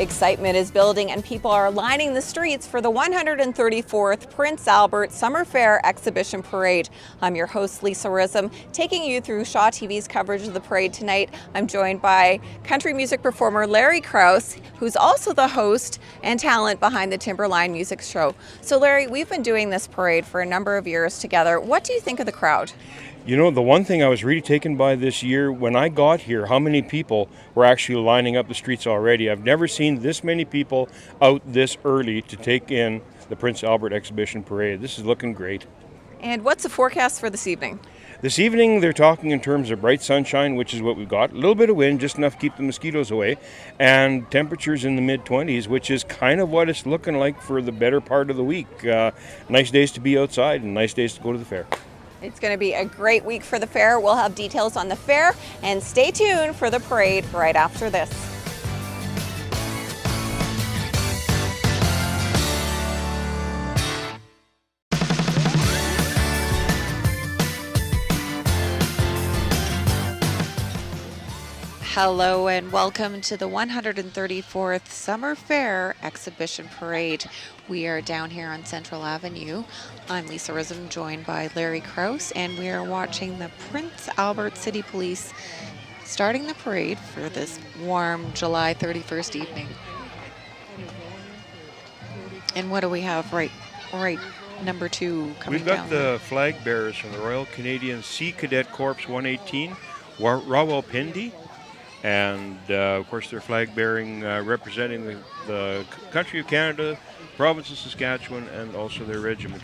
Excitement is building and people are lining the streets for the 134th Prince Albert Summer Fair Exhibition Parade. I'm your host, Lisa Rism, taking you through Shaw TV's coverage of the parade tonight. I'm joined by country music performer Larry Krause, who's also the host and talent behind the Timberline Music Show. So Larry, we've been doing this parade for a number of years together. What do you think of the crowd? You know, the one thing I was really taken by this year, when I got here, how many people were actually lining up the streets already. I've never seen this many people out this early to take in the Prince Albert Exhibition Parade. This is looking great. And what's the forecast for this evening? This evening, they're talking in terms of bright sunshine, which is what we've got. A little bit of wind, just enough to keep the mosquitoes away. And temperatures in the mid-20s, which is kind of what it's looking like for the better part of the week. Nice days to be outside and nice days to go to the fair. It's going to be a great week for the fair. We'll have details on the fair, and stay tuned for the parade right after this. Hello and welcome to the 134th Summer Fair Exhibition Parade. We are down here on Central Avenue. I'm Lisa Rism, joined by Larry Krause, and we are watching the Prince Albert City Police starting the parade for this warm July 31st evening. And what do we have right number 2 coming down? We've got the flag bearers from the Royal Canadian Sea Cadet Corps 118, Rawalpindi. And, of course, they're flag bearing, representing the country of Canada, province of Saskatchewan, and also their regiment.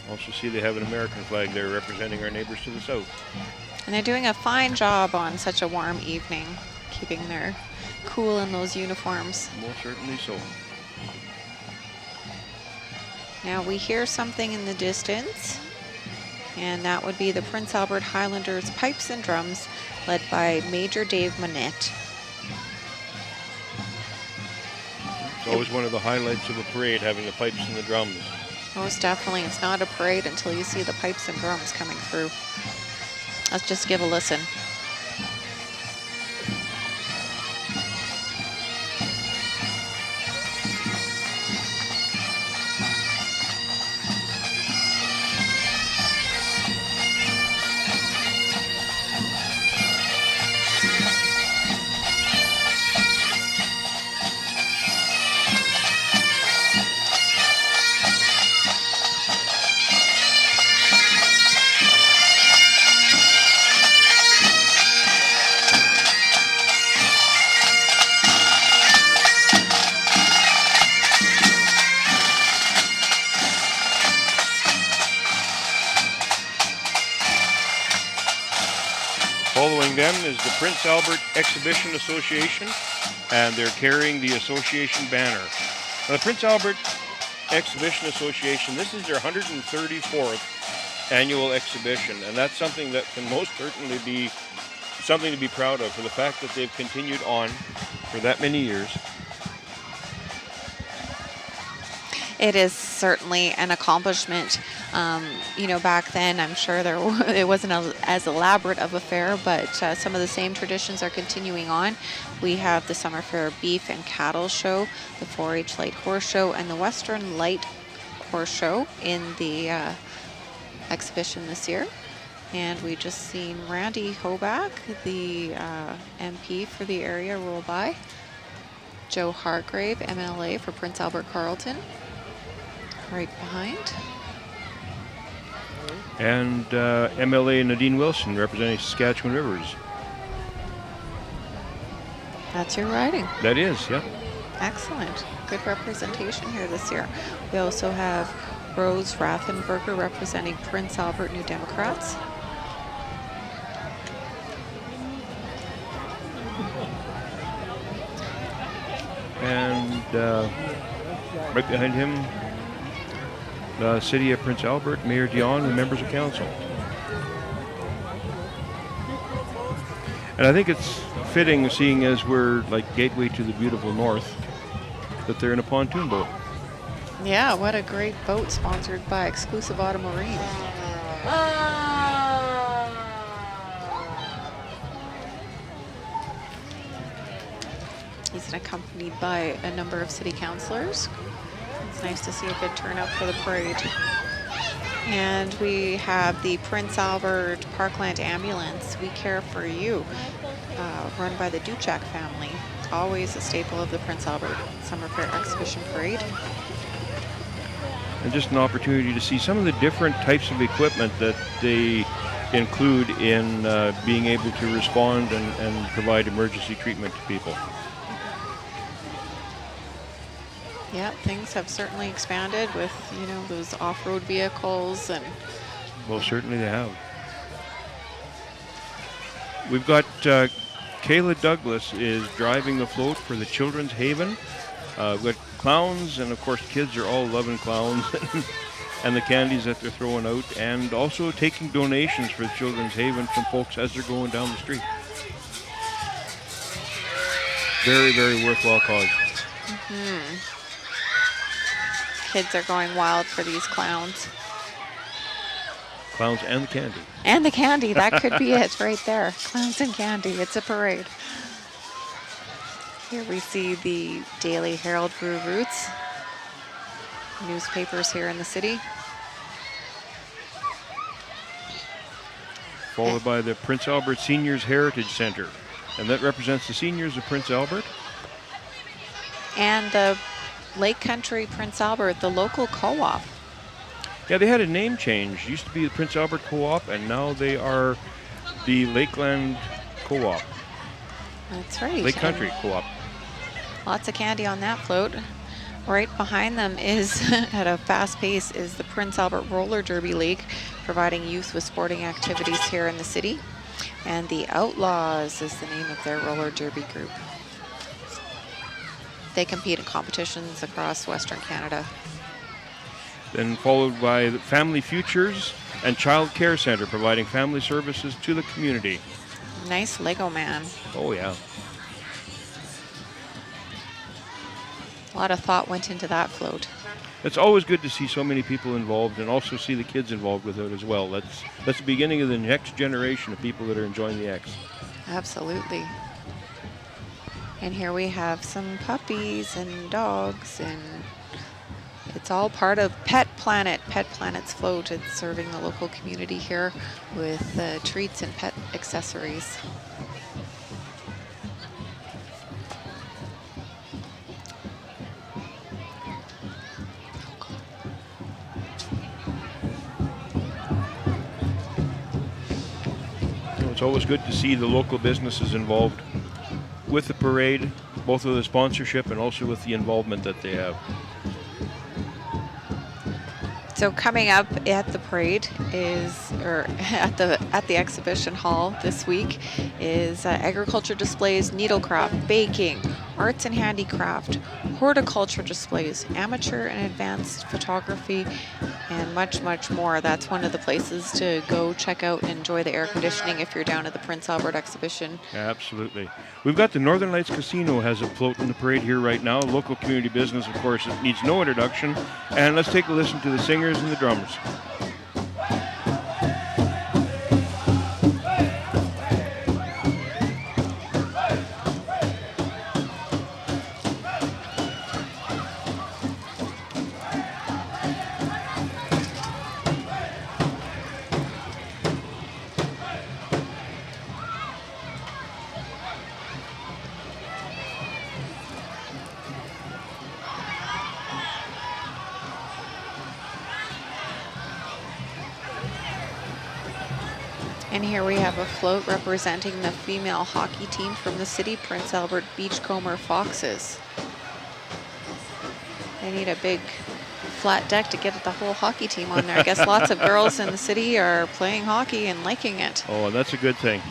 Also see they have an American flag there representing our neighbors to the south. And they're doing a fine job on such a warm evening, keeping their cool in those uniforms. Most certainly so. Now we hear something in the distance, and that would be the Prince Albert Highlanders Pipes and Drums, led by Major Dave Monette. It's always one of the highlights of a parade, having the pipes and the drums. Most definitely. It's not a parade until you see the pipes and drums coming through. Let's just give a listen. Following them is the Prince Albert Exhibition Association, and they're carrying the association banner. Now, the Prince Albert Exhibition Association, this is their 134th annual exhibition, and that's something that can most certainly be something to be proud of for the fact that they've continued on for that many years. It is certainly an accomplishment. You know, back then, I'm sure it wasn't as elaborate of a fair, but some of the same traditions are continuing on. We have the Summer Fair Beef and Cattle Show, the 4-H Light Horse Show, and the Western Light Horse Show in the exhibition this year. And we just seen Randy Hoback, the MP for the area, roll by. Joe Hargrave, MLA for Prince Albert Carleton, right behind. And MLA Nadine Wilson representing Saskatchewan Rivers. That's your riding. That is, yeah. Excellent. Good representation here this year. We also have Rose Rathenberger representing Prince Albert New Democrats. And right behind him, the City of Prince Albert, Mayor Dion, and members of council. And I think it's fitting, seeing as we're like gateway to the beautiful north, that they're in a pontoon boat. Yeah, what a great boat sponsored by Exclusive Auto Marine. He's accompanied by a number of city councilors. It's nice to see a good turnout for the parade. And we have the Prince Albert Parkland Ambulance, We Care For You, run by the Duchak family. Always a staple of the Prince Albert Summer Fair Exhibition Parade. And just an opportunity to see some of the different types of equipment that they include in being able to respond and provide emergency treatment to people. Yeah, things have certainly expanded with, you know, those off-road vehicles and... Well, certainly they have. We've got Kayla Douglas is driving the float for the Children's Haven. We've got clowns, and of course kids are all loving clowns and the candies that they're throwing out, and also taking donations for the Children's Haven from folks as they're going down the street. Very, very worthwhile cause. Kids are going wild for these clowns. Clowns and the candy. And the candy, that could be it right there. Clowns and candy, it's a parade. Here we see the Daily Herald Brew Roots, newspapers here in the city. Followed by the Prince Albert Seniors Heritage Center. And that represents the seniors of Prince Albert. And the Lake Country Prince Albert, the local co-op. Yeah, they had a name change. Used to be the Prince Albert Co-op, and now they are the Lakeland Co-op. That's right. Lake Country Co-op. Lots of candy on that float. Right behind them is, at a fast pace, is the Prince Albert Roller Derby League, providing youth with sporting activities here in the city. And the Outlaws is the name of their roller derby group. They compete in competitions across Western Canada. Then followed by the Family Futures and Child Care Center, providing family services to the community. Nice Lego man. Oh, yeah. A lot of thought went into that float. It's always good to see so many people involved, and also see the kids involved with it as well. That's the beginning of the next generation of people that are enjoying the X. Absolutely. And here we have some puppies and dogs, and it's all part of Pet Planet. Pet Planet's float. It's serving the local community here with treats and pet accessories. It's always good to see the local businesses involved with the parade, both with the sponsorship and also with the involvement that they have. So coming up at the parade is, or at the exhibition hall this week, is agriculture displays, needlecraft, baking, arts and handicraft, horticulture displays, amateur and advanced photography, and much, much more. That's one of the places to go check out and enjoy the air conditioning if you're down at the Prince Albert exhibition. Absolutely. We've got the Northern Lights Casino has a float in the parade here right now. Local community business, of course, it needs no introduction. And let's take a listen to the singers and the drummers. And here we have a float representing the female hockey team from the city, Prince Albert Beachcomber Foxes. They need a big flat deck to get the whole hockey team on there. I guess lots of girls in the city are playing hockey and liking it. Oh, that's a good thing.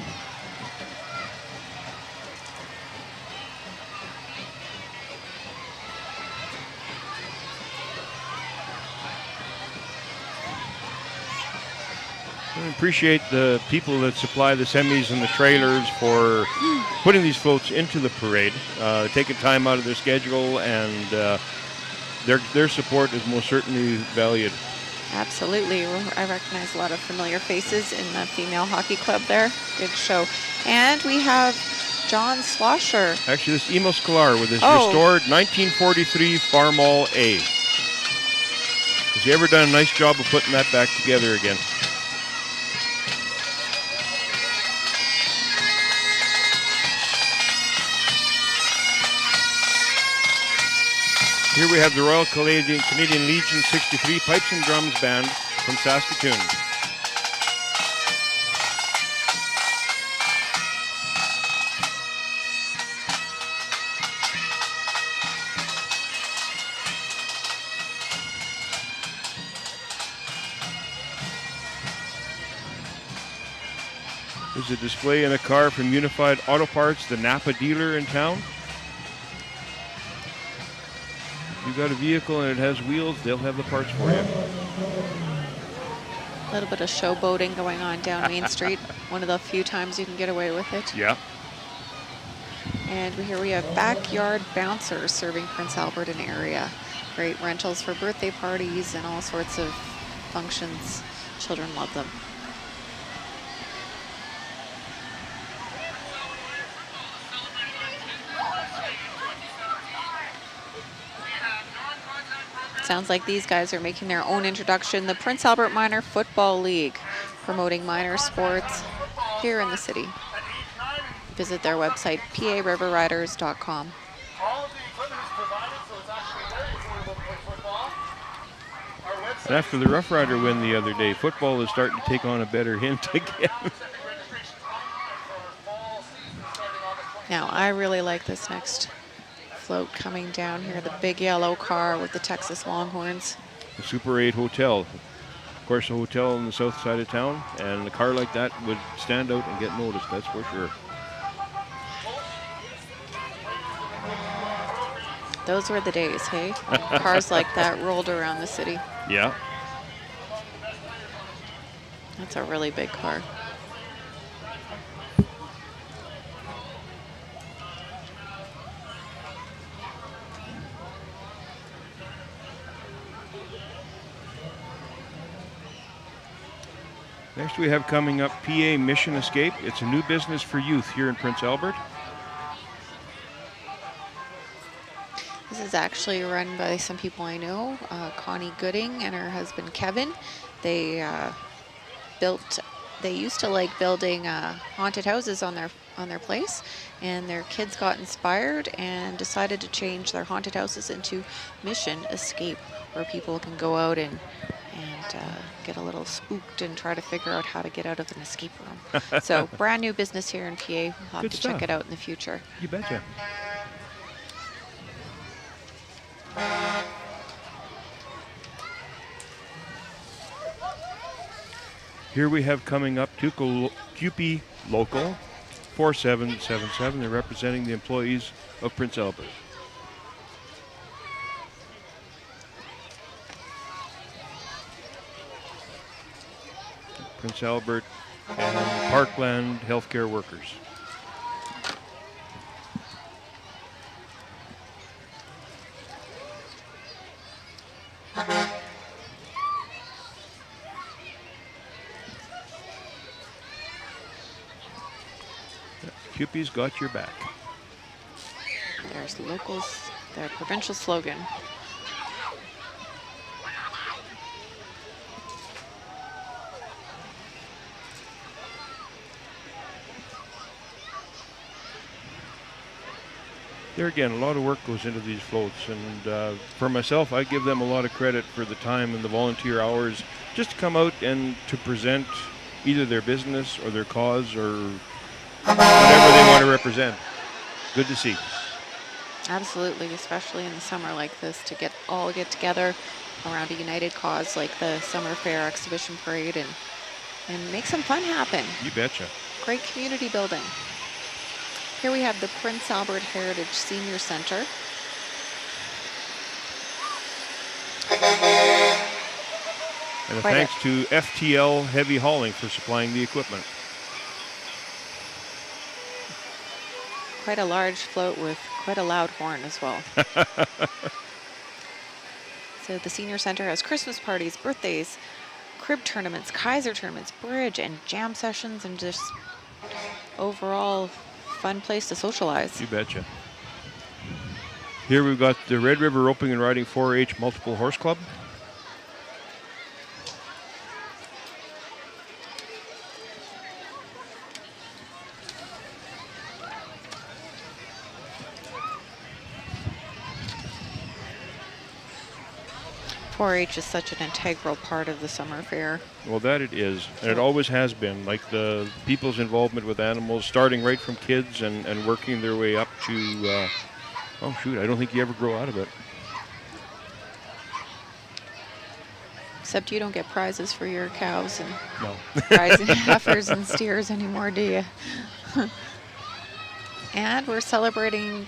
I appreciate the people that supply the semis and the trailers for putting these floats into the parade, taking time out of their schedule and their support is most certainly valued. Absolutely. I recognize a lot of familiar faces in the female hockey club there. Good show. And we have John Slosher. Actually, this Emo Scalar with his Oh. restored 1943 Farmall A. Has he ever done a nice job of putting that back together again? Here we have the Royal Canadian Legion 63 Pipes and Drums Band from Saskatoon. There's a display in a car from Unified Auto Parts, the Napa dealer in town. If you've got a vehicle and it has wheels, they'll have the parts for you. A little bit of showboating going on down Main Street. One of the few times you can get away with it. Yeah. And here we have Backyard Bouncers serving Prince Albert and area. Great rentals for birthday parties and all sorts of functions. Children love them. Sounds like these guys are making their own introduction. The Prince Albert Minor Football League, promoting minor sports here in the city. Visit their website, pariverriders.com. And after the Rough Rider win the other day, football is starting to take on a better hint again. Now, I really like this next float coming down here, the big yellow car with the Texas Longhorns. The Super 8 Hotel. Of course, a hotel on the south side of town, and a car like that would stand out and get noticed, that's for sure. Those were the days, hey? Cars like that rolled around the city. Yeah. That's a really big car. Next we have coming up PA Mission Escape. It's a new business for youth here in Prince Albert. This is actually run by some people I know, Connie Gooding and her husband Kevin. They used to like building haunted houses on their place, and their kids got inspired and decided to change their haunted houses into Mission Escape, where people can go out and get a little spooked and try to figure out how to get out of an escape room. So brand new business here in PA. We'll have Good to stuff. check it out in the future. You betcha. Here we have coming up QP Local 4777. They're representing the employees of Prince Albert. Prince Albert and Parkland healthcare workers. QP's got your back. There's locals, their provincial slogan. There again, a lot of work goes into these floats, and for myself, I give them a lot of credit for the time and the volunteer hours just to come out and to present either their business or their cause or whatever they want to represent. Good to see. Absolutely, especially in the summer like this, to get together around a united cause like the Summer Fair Exhibition Parade and make some fun happen. You betcha. Great community building. Here we have the Prince Albert Heritage Senior Center. And a thanks to FTL Heavy Hauling for supplying the equipment. Quite a large float with quite a loud horn as well. So the senior center has Christmas parties, birthdays, crib tournaments, Kaiser tournaments, bridge, and jam sessions, and just overall fun place to socialize. You betcha. Here we've got the Red River Roping and Riding 4-H Multiple Horse Club. .4-H is such an integral part of the summer fair. Well, that it is, and it always has been. Like the people's involvement with animals, starting right from kids and working their way up to, oh shoot, I don't think you ever grow out of it. Except you don't get prizes for your cows and No. heifers and steers anymore, do you? And we're celebrating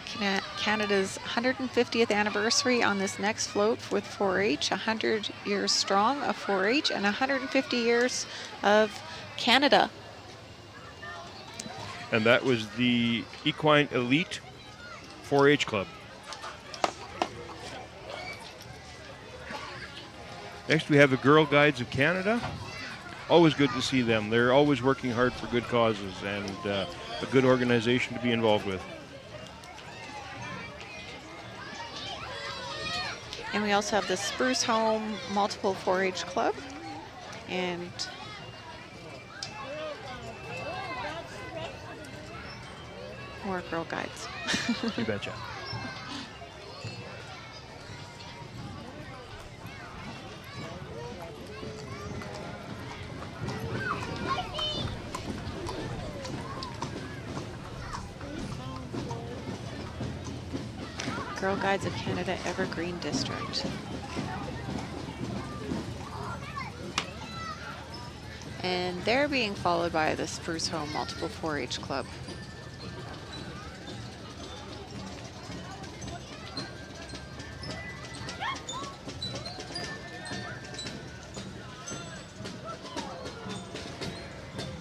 Canada's 150th anniversary on this next float with 4-H, 100 years strong of 4-H and 150 years of Canada. And that was the Equine Elite 4-H Club. Next we have the Girl Guides of Canada. Always good to see them. They're always working hard for good causes and a good organization to be involved with. And we also have the Spruce Home Multiple 4-H Club. And more Girl Guides. You betcha. Girl Guides of Canada Evergreen District. And they're being followed by the Spruce Home Multiple 4-H Club.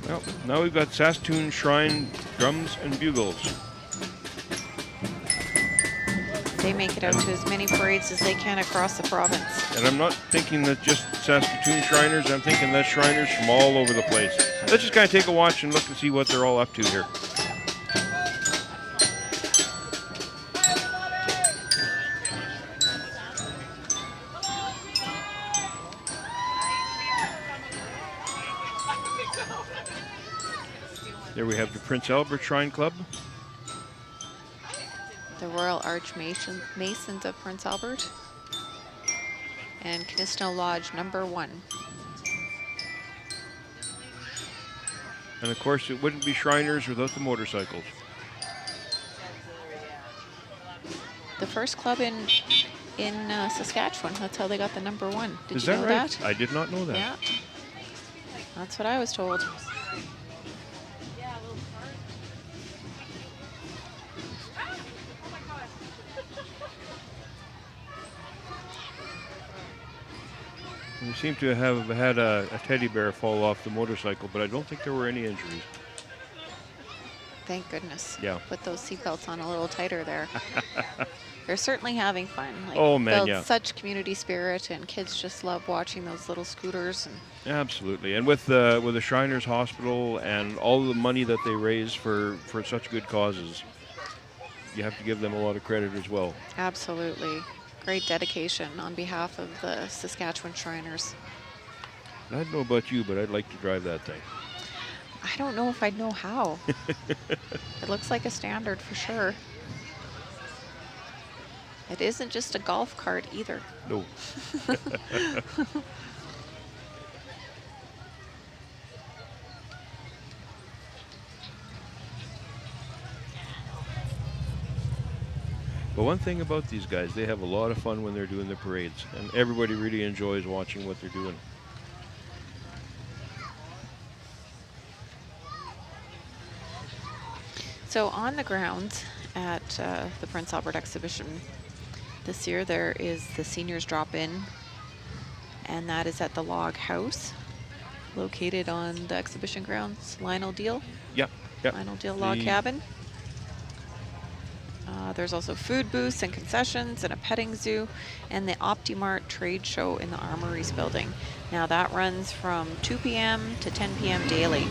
Well, now we've got Saskatoon Shrine Drums and Bugles. They make it out to as many parades as they can across the province. And I'm not thinking that just Saskatoon Shriners, I'm thinking that Shriners from all over the place. Let's just kind of take a watch and look and see what they're all up to here. There we have the Prince Albert Shrine Club. The Royal Masons of Prince Albert. And Knistenau Lodge #1. And of course, it wouldn't be Shriners without the motorcycles. The first club in Saskatchewan. That's how they got the #1. Did Is you that know right? that? I did not know that. Yeah. That's what I was told. We seem to have had a teddy bear fall off the motorcycle, but I don't think there were any injuries. Thank goodness. Yeah. Put those seatbelts on a little tighter there. They're certainly having fun. Like, Oh, man, builds yeah. Such community spirit, and kids just love watching those little scooters. And Absolutely. And with the Shriners Hospital and all the money that they raise for such good causes, you have to give them a lot of credit as well. absolutely. Great dedication on behalf of the Saskatchewan Shriners. I don't know about you, but I'd like to drive that thing. I don't know if I'd know how. It looks like a standard for sure. It isn't just a golf cart either. No. But one thing about these guys, they have a lot of fun when they're doing the parades, and everybody really enjoys watching what they're doing. So on the grounds at the Prince Albert exhibition this year, there is the seniors drop-in, and that is at the Log House, located on the exhibition grounds. Lionel Deal, Yeah. Lionel Deal Log Cabin. There's also food booths and concessions and a petting zoo and the OptiMart trade show in the Armories building. Now that runs from 2 p.m. to 10 p.m. daily.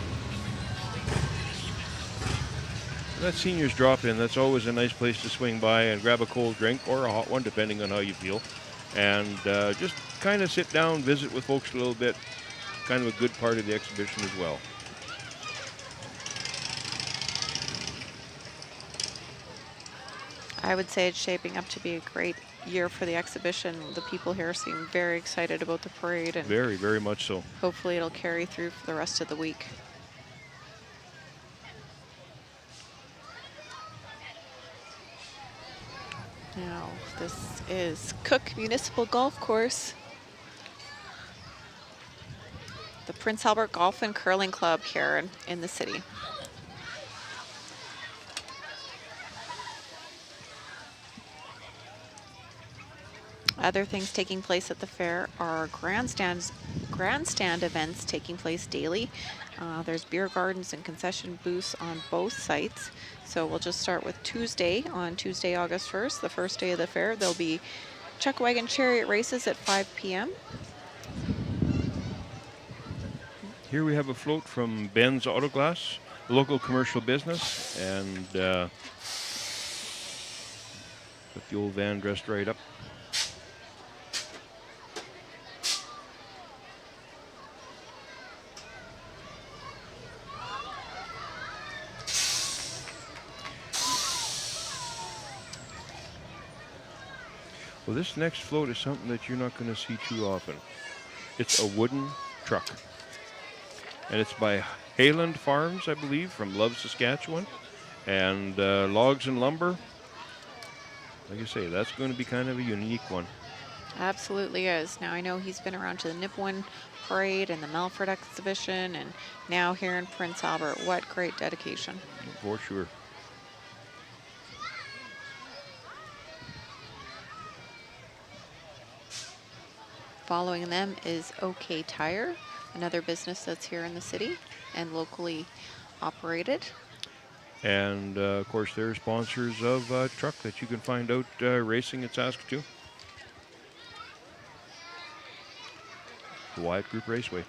That seniors drop in, that's always a nice place to swing by and grab a cold drink or a hot one, depending on how you feel. And just kind of sit down, visit with folks a little bit. Kind of a good part of the exhibition as well. I would say it's shaping up to be a great year for the exhibition. The people here seem very excited about the parade, and Very, very much so. hopefully it'll carry through for the rest of the week. Now, this is Cook Municipal Golf Course. The Prince Albert Golf and Curling Club here in the city. Other things taking place at the fair are grandstand events taking place daily. There's beer gardens and concession booths on both sites. So we'll just start with Tuesday. On Tuesday, August 1st, the first day of the fair, there'll be chuck wagon chariot races at 5 p.m. Here we have a float from Ben's Autoglass, a local commercial business, and the fuel van dressed right up. Well, this next float is something that you're not going to see too often. It's a wooden truck. And it's by Hayland Farms, I believe, from Love, Saskatchewan. And Logs and Lumber. Like I say, that's going to be kind of a unique one. Absolutely is. Now I know he's been around to the Nipawin Parade and the Melfort exhibition, and now here in Prince Albert. What great dedication. For sure. Following them is OK Tire, another business that's here in the city and locally operated. And of course, they're sponsors of a truck that you can find out racing at Saskatoon. The Wyatt Group Raceway.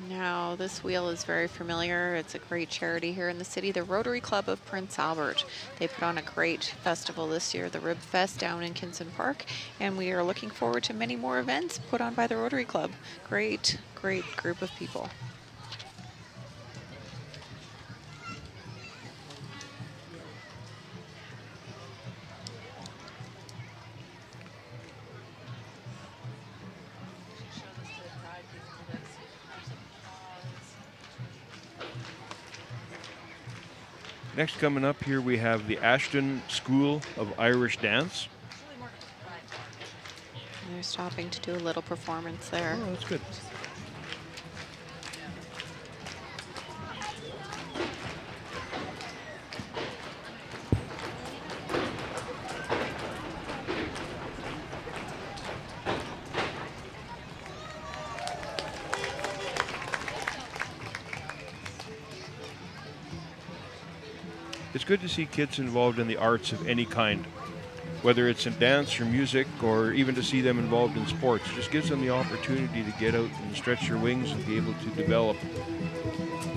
Now, this wheel is very familiar. It's a great charity here in the city, the Rotary Club of Prince Albert. They put on a great festival this year, the Rib Fest down in Kinson Park, and we are looking forward to many more events put on by the Rotary Club. Great, great group of people. Next coming up here we have the Ashton School of Irish Dance. They're stopping to do a little performance there. Oh, that's good. It's good to see kids involved in the arts of any kind, whether it's in dance or music or even to see them involved in sports. It just gives them the opportunity to get out and stretch their wings and be able to develop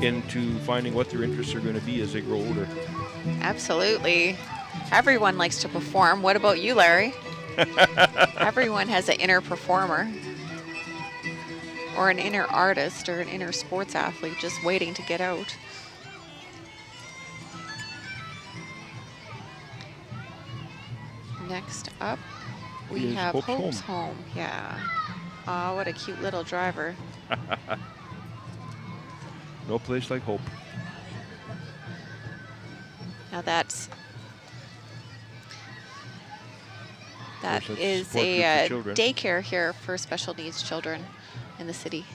into finding what their interests are going to be as they grow older. Absolutely. Everyone likes to perform. What about you, Larry? Everyone has an inner performer or an inner artist or an inner sports athlete just waiting to get out. Next up, we have Hope's Home. Yeah. Oh, what a cute little driver. No place like Hope. Now that is a daycare here for special needs children in the city.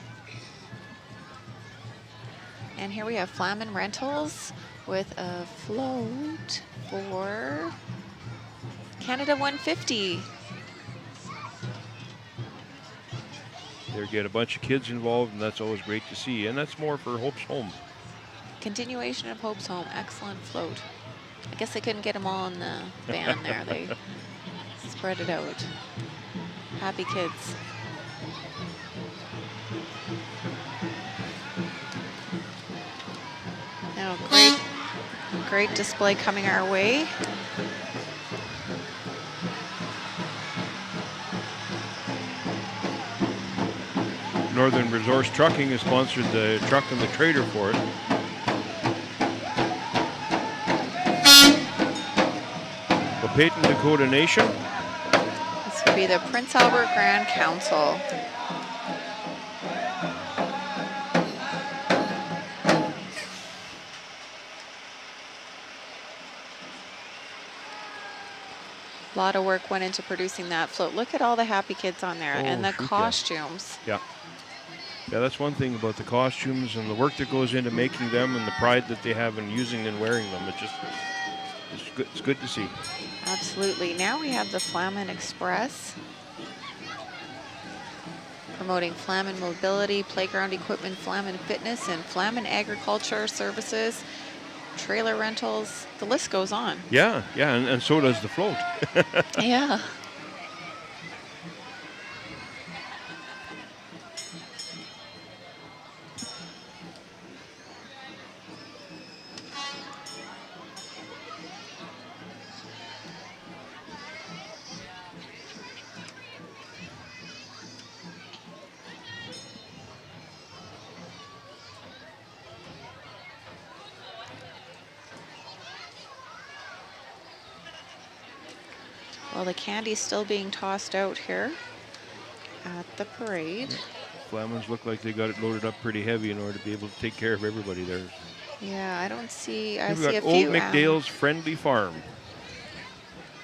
And here we have Flamin Rentals with a float for Canada 150. They get a bunch of kids involved, and that's always great to see. And that's more for Hope's Home. Continuation of Hope's Home. Excellent float. I guess they couldn't get them all in the van there. They spread it out. Happy kids. Now, great display coming our way. Northern Resource Trucking has sponsored the truck and the trailer for it. The Peyton Dakota Nation. This would be the Prince Albert Grand Council. A lot of work went into producing that float. Look at all the happy kids on there and the costumes. Yeah. Yeah, that's one thing about the costumes and the work that goes into making them and the pride that they have in using and wearing them. It's good to see. Absolutely. Now we have the Flamin Express, promoting Flamin Mobility, playground equipment, Flamin Fitness, and Flamin Agriculture Services, trailer rentals. The list goes on. Yeah, and so does the float. Yeah. Well, the candy's still being tossed out here at the parade. Flamins look like they got it loaded up pretty heavy in order to be able to take care of everybody there. Yeah, I don't see. I We've see got a Old few. McDale's Friendly Farm.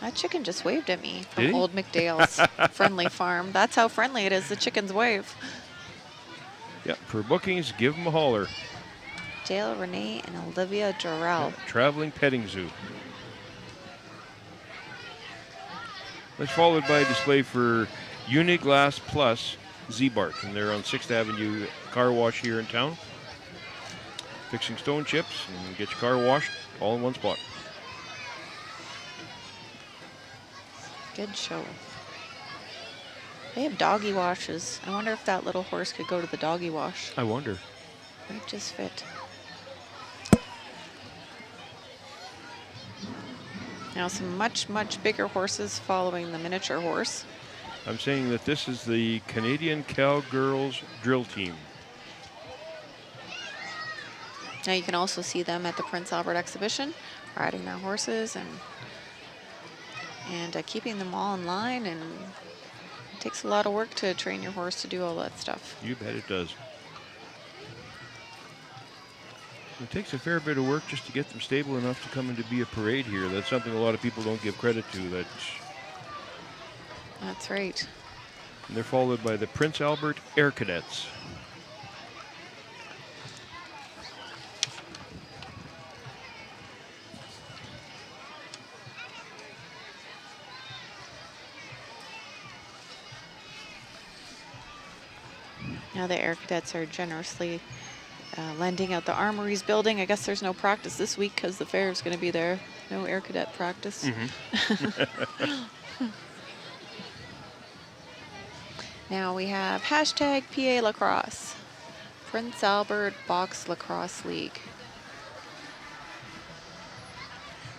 That chicken just waved at me Did from he? Old McDale's Friendly Farm. That's how friendly it is. The chickens wave. Yeah, for bookings, give them a holler. Dale, Renee, and Olivia Jarrell. Traveling Petting Zoo. That's followed by a display for Uniglass Plus Z-Bart, and they're on 6th Avenue car wash here in town. Fixing stone chips and get your car washed all in one spot. Good show. They have doggy washes. I wonder if that little horse could go to the doggy wash. I wonder. Might just fit. Now some much, much bigger horses following the miniature horse. I'm saying that this is the Canadian Cowgirls drill team. Now you can also see them at the Prince Albert exhibition, riding their horses and keeping them all in line. And it takes a lot of work to train your horse to do all that stuff. You bet it does. It takes a fair bit of work just to get them stable enough to come in to be a parade here. That's something a lot of people don't give credit to. That's right. And they're followed by the Prince Albert Air Cadets. Now the Air Cadets are generously lending out the Armories building. I guess there's no practice this week because the fair is going to be there. No Air Cadet practice. Now we have hashtag PA Lacrosse. Prince Albert Box Lacrosse League.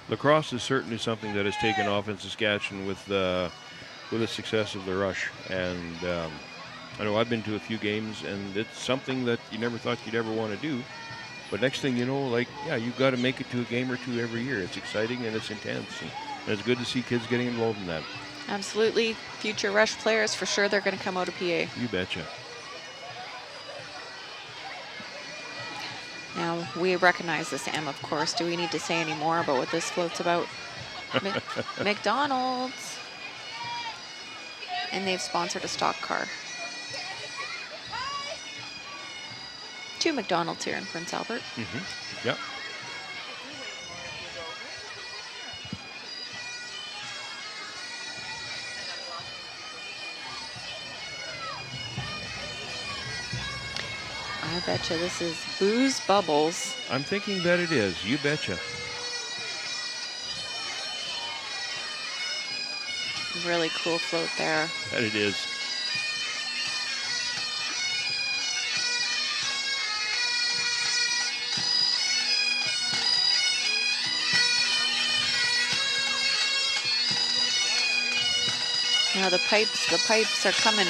Lacrosse is certainly something that has taken off in Saskatchewan with the success of the Rush. And I know I've been to a few games, and it's something that you never thought you'd ever want to do. But next thing you know, you've got to make it to a game or two every year. It's exciting and it's intense. And it's good to see kids getting involved in that. Absolutely. Future Rush players, for sure, they're going to come out of PA. You betcha. Now, we recognize this M, of course. Do we need to say any more about what this float's about? McDonald's. And they've sponsored a stock car. 2 McDonald's here in Prince Albert. Yep. I betcha this is Booze Bubbles. I'm thinking that it is. You betcha. Really cool float there. That it is. Now the pipes are coming.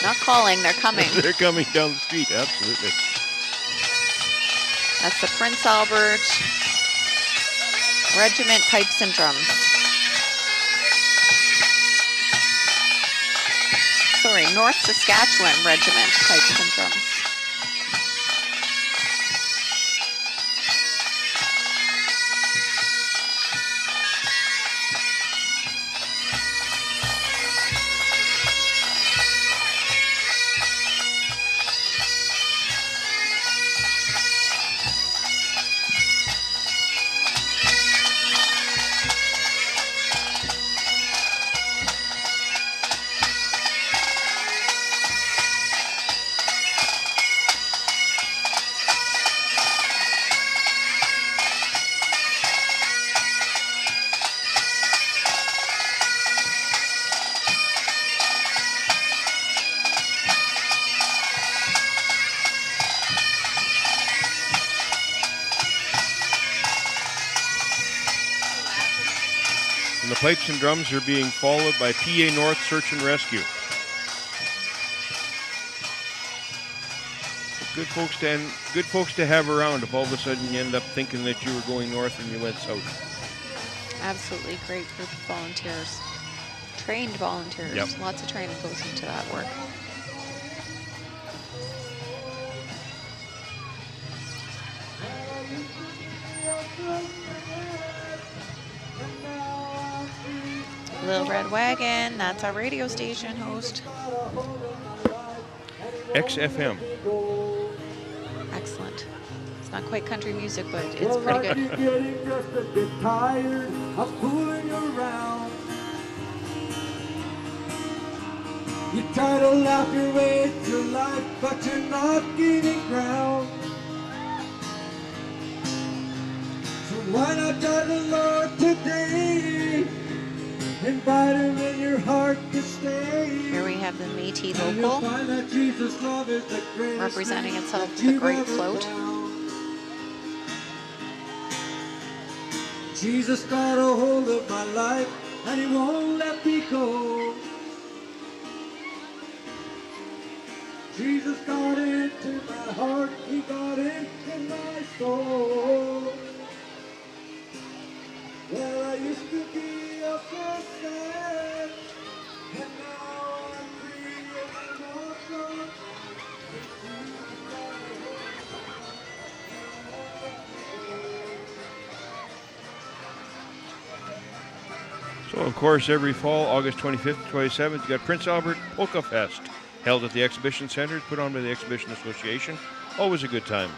Not calling, they're coming. They're coming down the street, absolutely. That's the Prince Albert Regiment Pipes and Drums. Sorry, North Saskatchewan Regiment Pipes and Drums. And the pipes and drums are being followed by PA North Search and Rescue. Good folks to have around if all of a sudden you end up thinking that you were going north and you went south. Absolutely great group of volunteers. Trained volunteers. Yep. Lots of training goes into that work. Little Red Wagon, that's our radio station host. XFM. Excellent. It's not quite country music, but it's pretty good. Getting just a bit tired of fooling around. You try to laugh your way through life, but you're not gaining ground. So why not try the Lord today? Invite him in your heart to stay. Here we have the Métis And you'll local find that Jesus' love is the greatest representing thing itself that with a you've great ever float. found. Jesus got a hold of my life and he won't let me go. Jesus got into my heart, he got into my soul. Well, I used to be a person, and now I'm free and I'm awesome. So, of course, every fall, August 25th to 27th, you got Prince Albert Polka Fest, held at the Exhibition Center, put on by the Exhibition Association. Always a good time.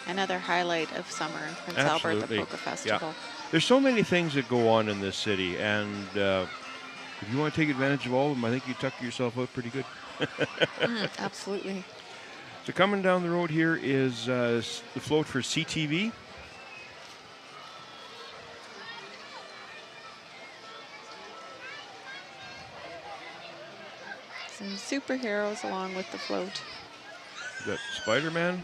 Another highlight of summer in Prince Albert, the Absolutely. Polka Festival. There's so many things that go on in this city, and if you want to take advantage of all of them, I think you tuck yourself out pretty good. Absolutely. So coming down the road here is the float for CTV. Some superheroes along with the float. We got Spider-Man.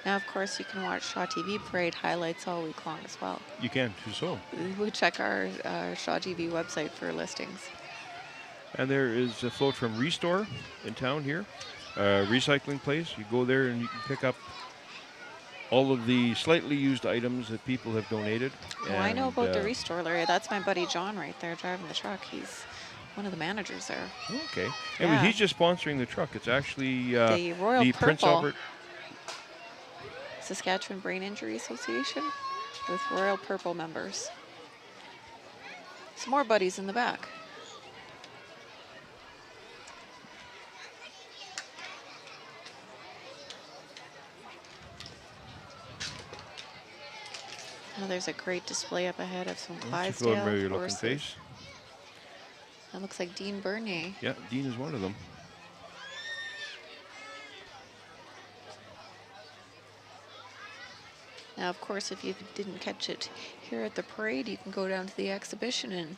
Now, of course, you can watch Shaw TV Parade highlights all week long as well. You can, so. We check our Shaw TV website for listings. And there is a float from Restore in town here, a recycling place. You go there and you can pick up all of the slightly used items that people have donated. Oh, I know about the Restore area. That's my buddy John right there driving the truck. He's one of the managers there. Okay. And Yeah. he's just sponsoring the truck. It's actually The Royal the Prince Purple Albert. Saskatchewan Brain Injury Association with Royal Purple members. Some more buddies in the back. Oh, there's a great display up ahead of some That's a Clydesdale familiar looking horses. face. That looks like Dean Bernier. Yeah, Dean is one of them. Now, of course, if you didn't catch it here at the parade, you can go down to the exhibition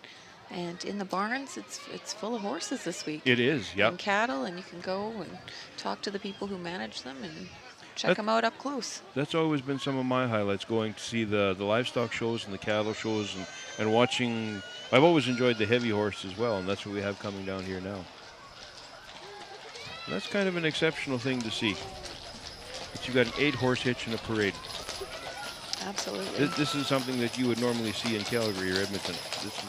and in the barns, it's full of horses this week. It is, yep. And cattle, and you can go and talk to the people who manage them and check That- them out up close. That's always been some of my highlights, going to see the livestock shows and the cattle shows and watching. I've always enjoyed the heavy horse as well, and that's what we have coming down here now. And that's kind of an exceptional thing to see. But you've got an 8-horse hitch in a parade. Absolutely. This is something that you would normally see in Calgary or Edmonton. This is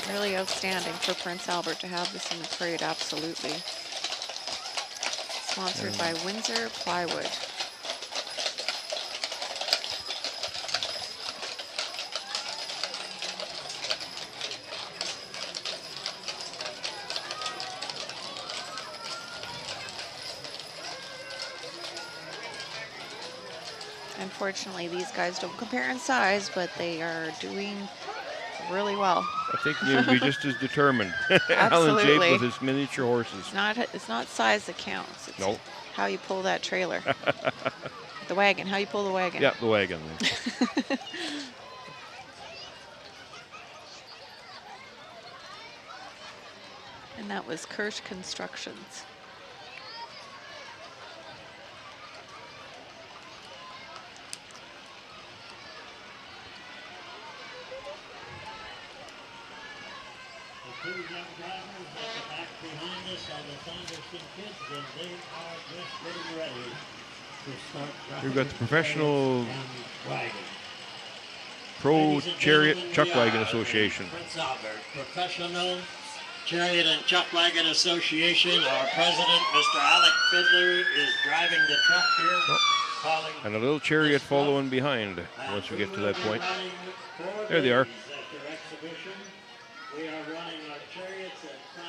Really outstanding for Prince Albert to have this in the parade, absolutely. Sponsored by Windsor Plywood. Unfortunately, these guys don't compare in size, but they are doing really well. I think you'd be just as determined. Alan Absolutely. Jape with his miniature horses. It's not size that counts. It's No. how you pull that trailer. The wagon, how you pull the wagon. Yeah, the wagon. And that was Kirsch Constructions. The two young drivers at the back behind us are the Sanderson kids, and they are just getting ready to start driving. We've got the professional wagon. Pro Ladies and Chariot gentlemen, Chuck we Wagon are the Association. Prince Albert Professional Chariot and Chuck Wagon Association. Our president, Mr. Alec Fiddler, is driving the truck here. Calling And a little chariot following behind once we get to that point. There they are. At their exhibition. We are running our chariots at 5,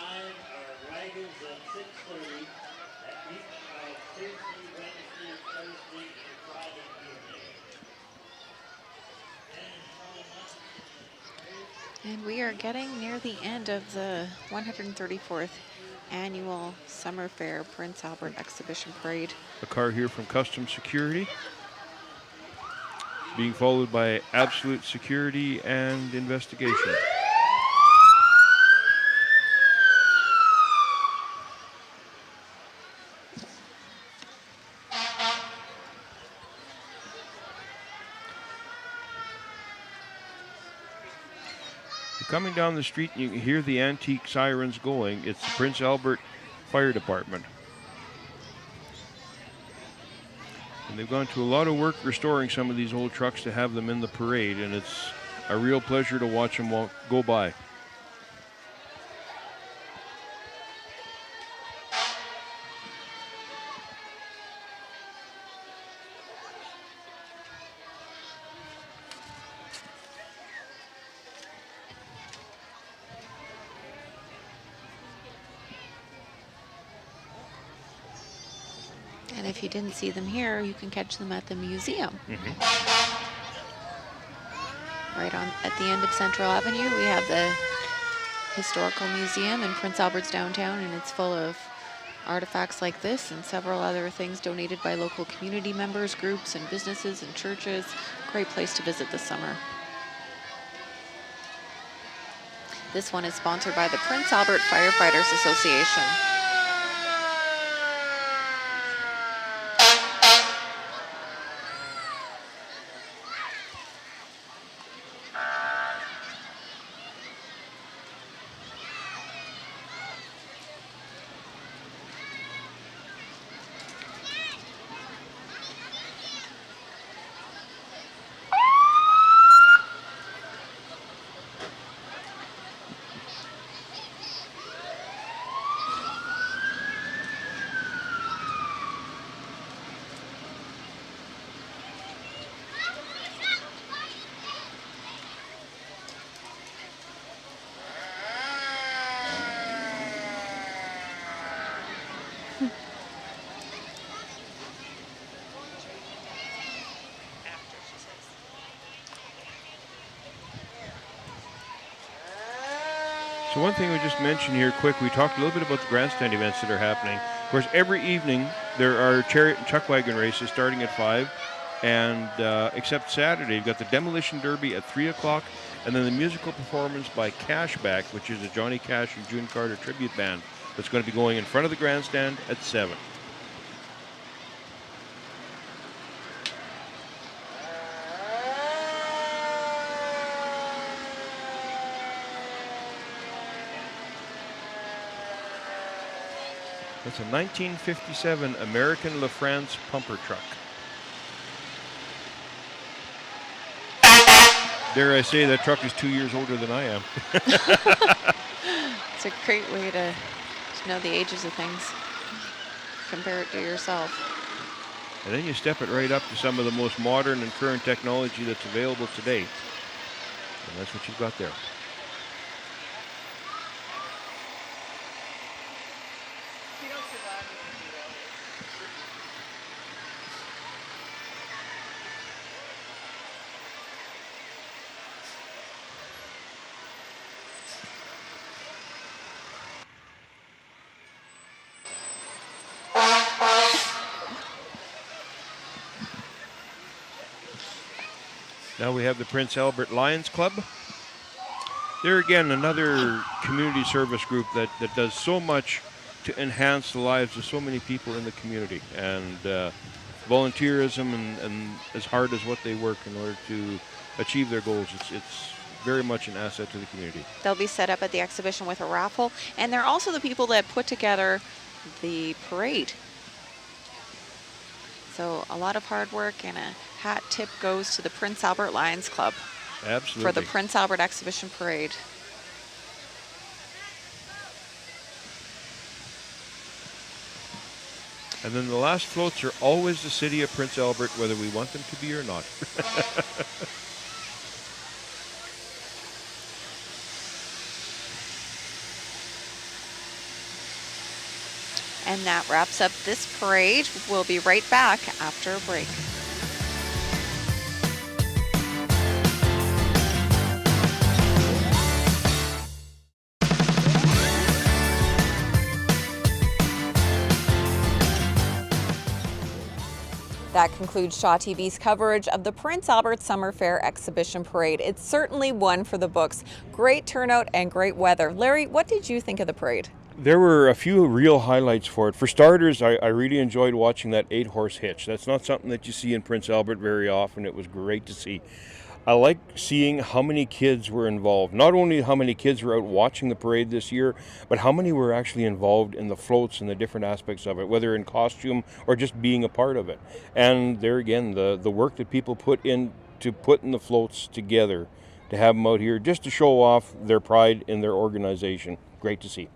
our wagons at 6:30 at each of Tuesday, Wednesday, Thursday, and Friday evening. And we are getting near the end of the 134th annual Summer Fair Prince Albert Exhibition Parade. A car here from Customs Security, being followed by Absolute Security and Investigation. Coming down the street, you can hear the antique sirens going. It's the Prince Albert Fire Department. And they've gone to a lot of work restoring some of these old trucks to have them in the parade, and it's a real pleasure to watch them go by. And if you didn't see them here, you can catch them at the museum. Right on at the end of Central Avenue, we have the Historical Museum in Prince Albert's downtown, and it's full of artifacts like this and several other things donated by local community members, groups, and businesses and churches. Great place to visit this summer. This one is sponsored by the Prince Albert Firefighters Association. So one thing we just mentioned here quick, we talked a little bit about the grandstand events that are happening. Of course, every evening there are chariot and chuck wagon races starting at 5, and except Saturday, you've got the Demolition Derby at 3 o'clock, and then the musical performance by Cashback, which is a Johnny Cash and June Carter tribute band that's going to be going in front of the grandstand at 7. That's a 1957 American LaFrance pumper truck. Dare I say that truck is 2 years older than I am. It's a great way to know the ages of things. Compare it to yourself. And then you step it right up to some of the most modern and current technology that's available today. And that's what you've got there. Now we have the Prince Albert Lions Club. They're again another community service group that does so much to enhance the lives of so many people in the community. And volunteerism and as hard as what they work in order to achieve their goals, it's very much an asset to the community. They'll be set up at the exhibition with a raffle, and they're also the people that put together the parade. So a lot of hard work, and a hat tip goes to the Prince Albert Lions Club Absolutely. for the Prince Albert Exhibition Parade. And then the last floats are always the city of Prince Albert, whether we want them to be or not. And that wraps up this parade. We'll be right back after a break. That concludes Shaw TV's coverage of the Prince Albert Summer Fair Exhibition Parade. It's certainly one for the books. Great turnout and great weather. Larry, what did you think of the parade? There were a few real highlights for it. For starters, I really enjoyed watching that 8-horse hitch. That's not something that you see in Prince Albert very often. It was great to see. I like seeing how many kids were involved. Not only how many kids were out watching the parade this year, but how many were actually involved in the floats and the different aspects of it, whether in costume or just being a part of it. And there again, the work that people put into putting the floats together, to have them out here just to show off their pride in their organization. Great to see.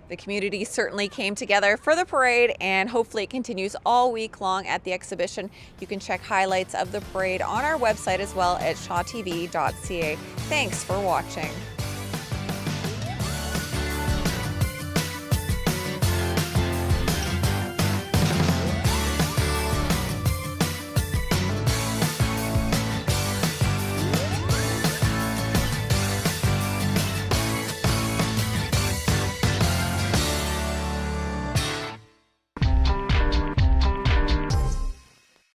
The community certainly came together for the parade, and hopefully it continues all week long at the exhibition. You can check highlights of the parade on our website as well at shawtv.ca. Thanks for watching.